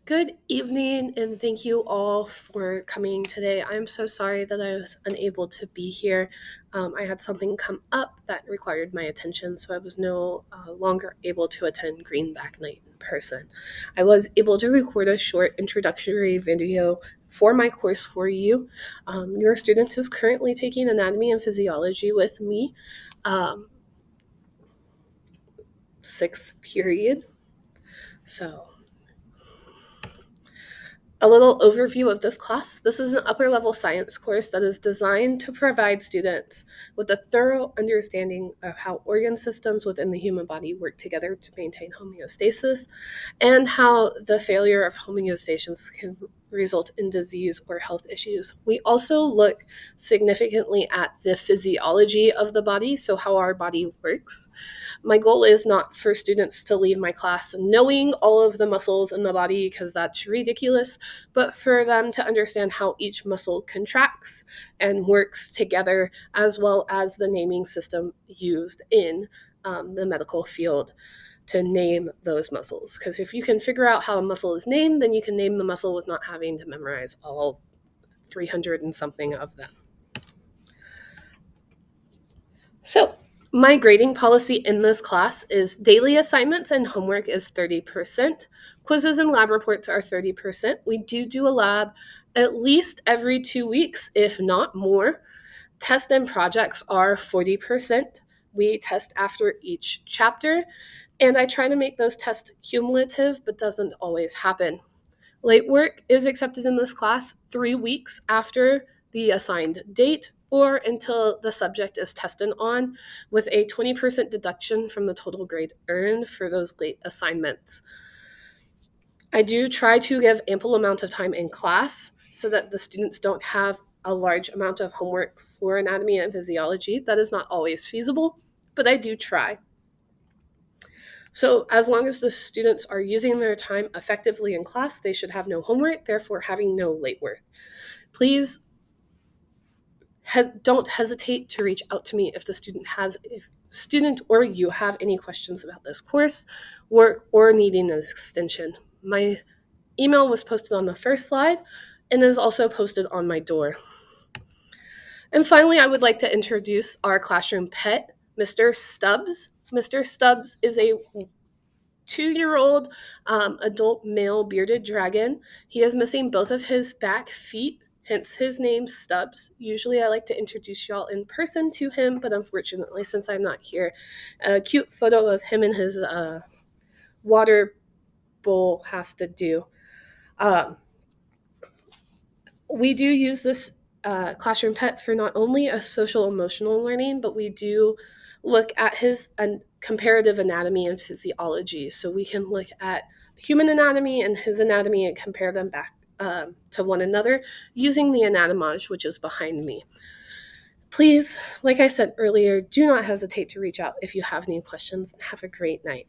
Good evening, and thank you all for coming today. I'm so sorry that I was unable to be here. I had something come up that required my attention, so I was no longer able to attend Greenback Night in person. I was able to record a short introductory video for my course for you. Your student is currently taking anatomy and physiology with me, um, sixth period. So a little overview of this class. This is an upper level science course that is designed to provide students with a thorough understanding of how organ systems within the human body work together to maintain homeostasis and how the failure of homeostasis can result in disease or health issues. We also look significantly at the physiology of the body, so how our body works. My goal is not for students to leave my class knowing all of the muscles in the body because that's ridiculous, but for them to understand how each muscle contracts and works together, as well as the naming system used in the medical field to name those muscles. Because if you can figure out how a muscle is named, then you can name the muscle with not having to memorize all 300 and something of them. So, my grading policy in this class is daily assignments and homework is 30%. Quizzes and lab reports are 30%. We do a lab at least every 2 weeks, if not more. Test and projects are 40%. We test after each chapter, and I try to make those tests cumulative, but doesn't always happen. Late work is accepted in this class 3 weeks after the assigned date or until the subject is tested on, with a 20% deduction from the total grade earned for those late assignments. I do try to give ample amount of time in class so that the students don't have a large amount of homework for anatomy and physiology. That is not always feasible, but I do try. So as long as the students are using their time effectively in class, they should have no homework, therefore having no late work. Please don't hesitate to reach out to me if the student or you have any questions about this course or needing an extension. My email was posted on the first slide and is also posted on my door. And finally, I would like to introduce our classroom pet, Mr. Stubbs. Mr. Stubbs is a 2-year-old adult male bearded dragon. He is missing both of his back feet, hence his name Stubbs. Usually I like to introduce y'all in person to him, but unfortunately, since I'm not here, a cute photo of him and his water bowl has to do. We do use this classroom pet for not only a social emotional learning, but we do look at his comparative anatomy and physiology. So we can look at human anatomy and his anatomy and compare them back to one another using the anatomage, which is behind me. Please, like I said earlier, do not hesitate to reach out if you have any questions. Have a great night.